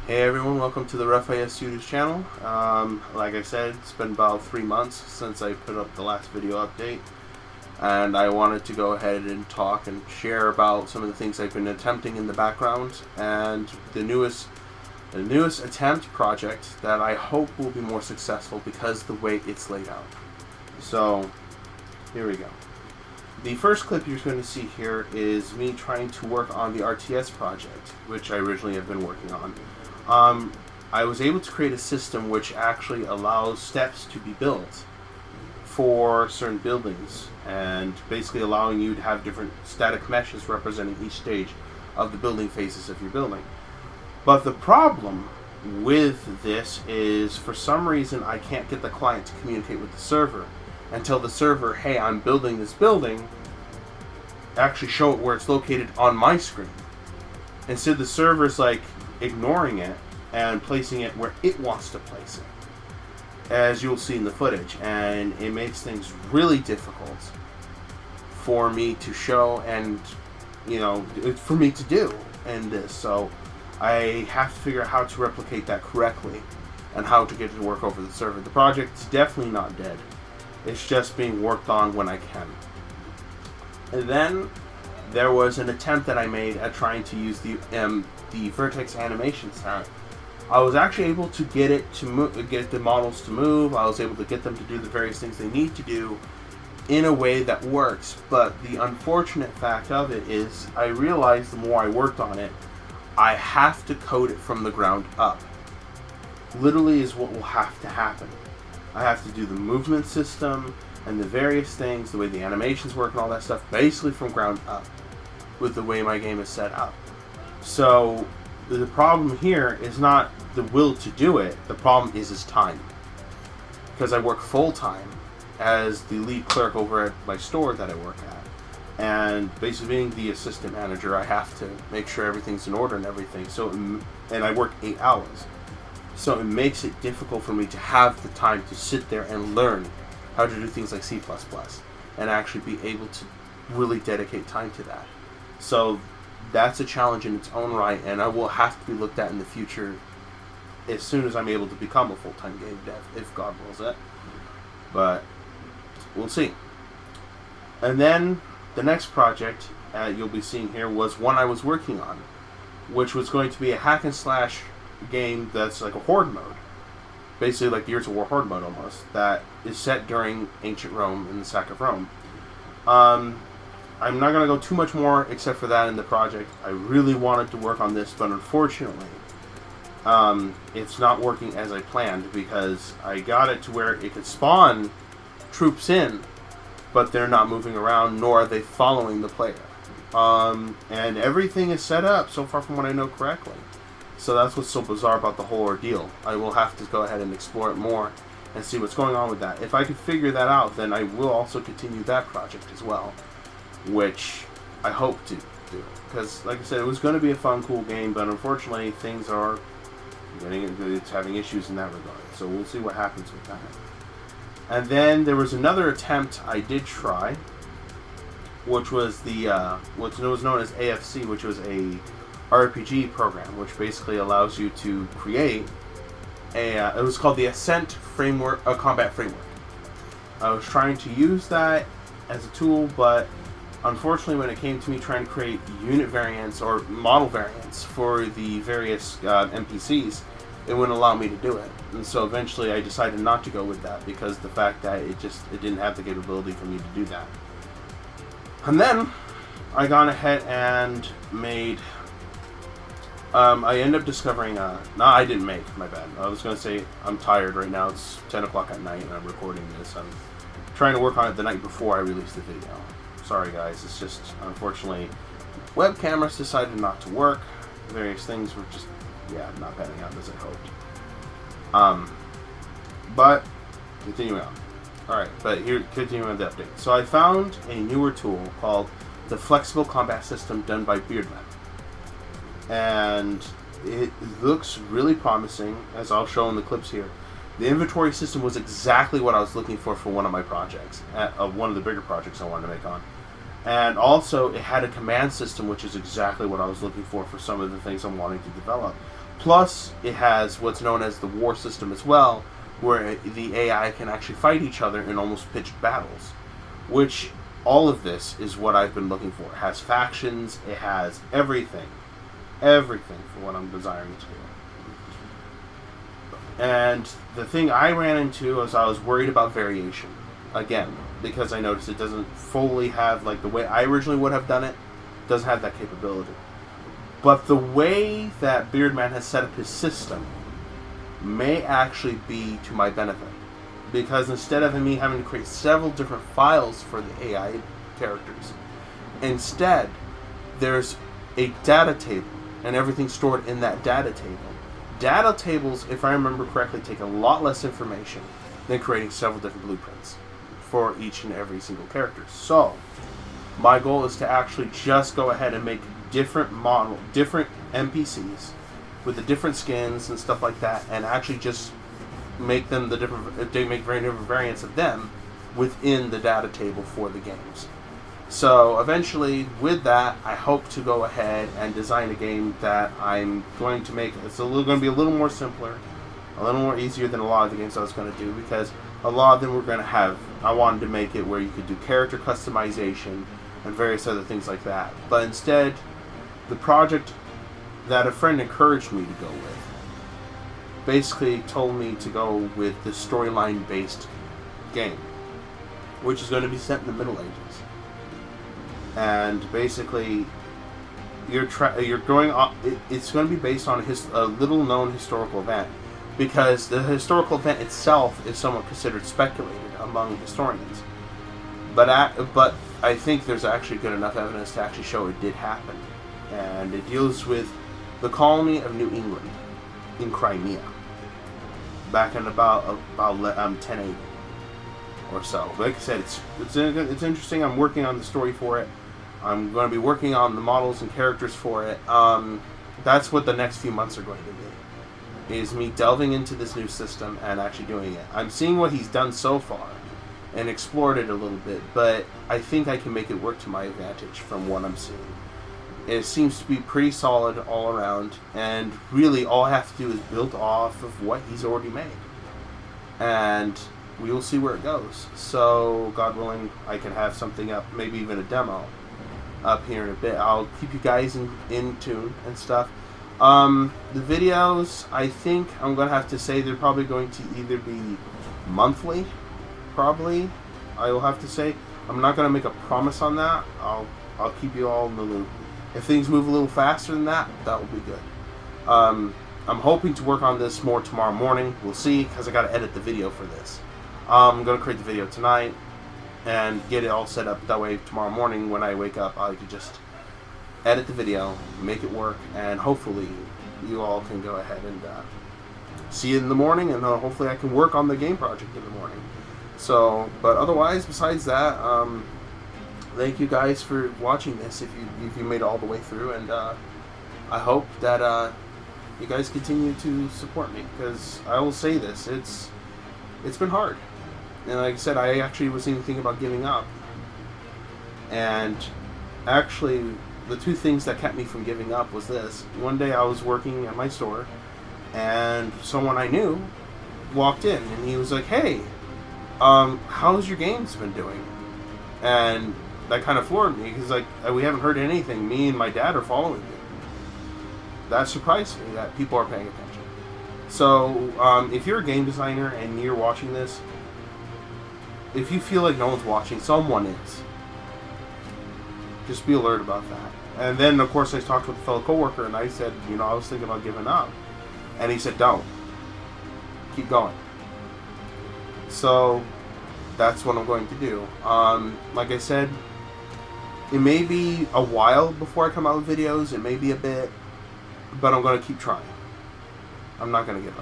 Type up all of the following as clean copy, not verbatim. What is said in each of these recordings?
Hey everyone, welcome to the Raphael Studios channel. Like I said, it's been about 3 months since I put up the last video update, and I wanted to go ahead and talk and share about some of the things I've been attempting in the background and the newest attempt project that I hope will be more successful because the way it's laid out. So here we go. The first clip you're going to see here is me trying to work on the RTS project, which I originally have been working on. I was able to create a system which actually allows steps to be built for certain buildings, and basically allowing you to have different static meshes representing each stage of the building phases of your building. But the problem with this is, for some reason, I can't get the client to communicate with the server and tell the server, hey, I'm building this building, actually show it where it's located on my screen. Instead, the server's like ignoring it and placing it where it wants to place it, as you'll see in the footage, and it makes things really difficult for me to show and, for me to do in this. So I have to figure out how to replicate that correctly and how to get it to work over the server. The project's definitely not dead. It's just being worked on when I can. And then there was an attempt that I made at trying to use the vertex animation stack. I was actually able to get it to get the models to move. I was able to get them to do the various things they need to do in a way that works. But the unfortunate fact of it is, I realized the more I worked on it, I have to code it from the ground up. Literally is what will have to happen. I have to do the movement system and the various things, the way the animations work and all that stuff, basically from ground up with the way my game is set up. So the problem here is not the will to do it, the problem is time. Because I work full-time as the lead clerk over at my store that I work at. And basically being the assistant manager, I have to make sure everything's in order and everything. And I work 8 hours. So it makes it difficult for me to have the time to sit there and learn how to do things like C++ and actually be able to really dedicate time to that. So that's a challenge in its own right, and I will have to be looked at in the future as soon as I'm able to become a full-time game dev, if God wills it. But we'll see. And then the next project you'll be seeing here was one I was working on, which was going to be a hack and slash game that's like a horde mode, basically like Gears of War horde mode almost, that is set during ancient Rome and the sack of Rome. I'm not going to go too much more except for that in the project. I really wanted to work on this, but unfortunately it's not working as I planned, because I got it to where it could spawn troops in, but they're not moving around, nor are they following the player. And everything is set up so far from what I know correctly. So that's what's so bizarre about the whole ordeal. I will have to go ahead and explore it more and see what's going on with that. If I can figure that out, then I will also continue that project as well, which I hope to do. Because, like I said, it was going to be a fun, cool game, but unfortunately things are it's having issues in that regard. So we'll see what happens with that. And then there was another attempt I did try, which was the what was known as AFC, which was a RPG program, which basically allows you to create it was called the Ascent Framework, a combat framework. I was trying to use that as a tool, but unfortunately when it came to me trying to create unit variants or model variants for the various NPCs, it wouldn't allow me to do it. And so eventually I decided not to go with that, because the fact that it didn't have the capability for me to do that. And then I gone ahead and made I ended up discovering, no, I didn't make, my bad. I was going to say, I'm tired right now. It's 10 o'clock at night and I'm recording this. I'm trying to work on it the night before I release the video. Sorry guys, it's just, unfortunately, web cameras decided not to work. Various things were just, not panning out as I hoped. But, continuing on. Alright, but here, continuing with the update. So I found a newer tool called the Flexible Combat System done by Beardman. And it looks really promising, as I'll show in the clips here. The inventory system was exactly what I was looking for one of my projects, one of the bigger projects I wanted to make on. And also, it had a command system, which is exactly what I was looking for some of the things I'm wanting to develop. Plus, it has what's known as the war system as well, where the AI can actually fight each other in almost pitched battles. Which, all of this is what I've been looking for. It has factions, it has everything. Everything for what I'm desiring to do. And the thing I ran into was I was worried about variation. Again, because I noticed it doesn't fully have, like the way I originally would have done it, doesn't have that capability. But the way that Beardman has set up his system may actually be to my benefit. Because instead of me having to create several different files for the AI characters, instead there's a data table and everything stored in that data table. Data tables, if I remember correctly, take a lot less information than creating several different blueprints for each and every single character. So, my goal is to actually just go ahead and make different NPCs with the different skins and stuff like that, and actually just make them make very different variants of them within the data table for the games. So eventually, with that, I hope to go ahead and design a game that I'm going to make. It's going to be a little more simpler, a little more easier than a lot of the games I was going to do, because a lot of them were going to have. I wanted to make it where you could do character customization and various other things like that. But instead, the project that a friend encouraged me to go with basically told me to go with the storyline based game, which is going to be set in the Middle Ages. And basically, you're going on. It's going to be based on a little known historical event, because the historical event itself is somewhat considered speculated among historians. But I think there's actually good enough evidence to actually show it did happen, and it deals with the colony of New England in Crimea back in about 1080 or so. Like I said, it's interesting. I'm working on the story for it. I'm going to be working on the models and characters for it. That's what the next few months are going to be, is me delving into this new system and actually doing it. I'm seeing what he's done so far and explored it a little bit, but I think I can make it work to my advantage from what I'm seeing. It seems to be pretty solid all around, and really all I have to do is build off of what he's already made. And we will see where it goes. So, God willing, I can have something up, maybe even a demo up here in a bit. I'll keep you guys in tune and stuff. The videos, I think I'm going to have to say they're probably going to either be monthly, probably, I will have to say. I'm not going to make a promise on that. I'll keep you all in the loop. If things move a little faster than that, that will be good. I'm hoping to work on this more tomorrow morning. We'll see, because I got to edit the video for this. I'm going to create the video tonight and get it all set up. That way, tomorrow morning when I wake up, I can just edit the video, make it work, and hopefully you all can go ahead and see it in the morning, and hopefully I can work on the game project in the morning. So, but otherwise, besides that, thank you guys for watching this, if you made it all the way through, and I hope that you guys continue to support me, because I will say this, it's been hard, and like I said, I actually was even thinking about giving up, and actually the two things that kept me from giving up was this. One day I was working at my store, and someone I knew walked in, and he was like, "Hey, how's your games been doing?" And that kind of floored me, because like, we haven't heard anything. Me and my dad are following you. That surprised me that people are paying attention. So if you're a game designer and you're watching this, if you feel like no one's watching, someone is. Just be alert about that. And then of course I talked with a fellow coworker, and I said, I was thinking about giving up, and he said, "Don't, keep going." So that's what I'm going to do. Like I said, it may be a while before I come out with videos. It may be a bit, but I'm going to keep trying. I'm not going to give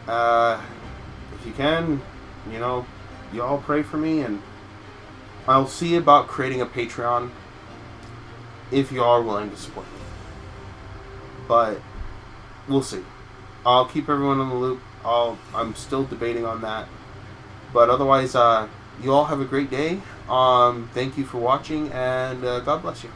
up. If you can, you all pray for me, and I'll see about creating a Patreon if you are willing to support me. But we'll see. I'll keep everyone in the loop. I'm still debating on that. But otherwise, you all have a great day. Thank you for watching, and God bless you.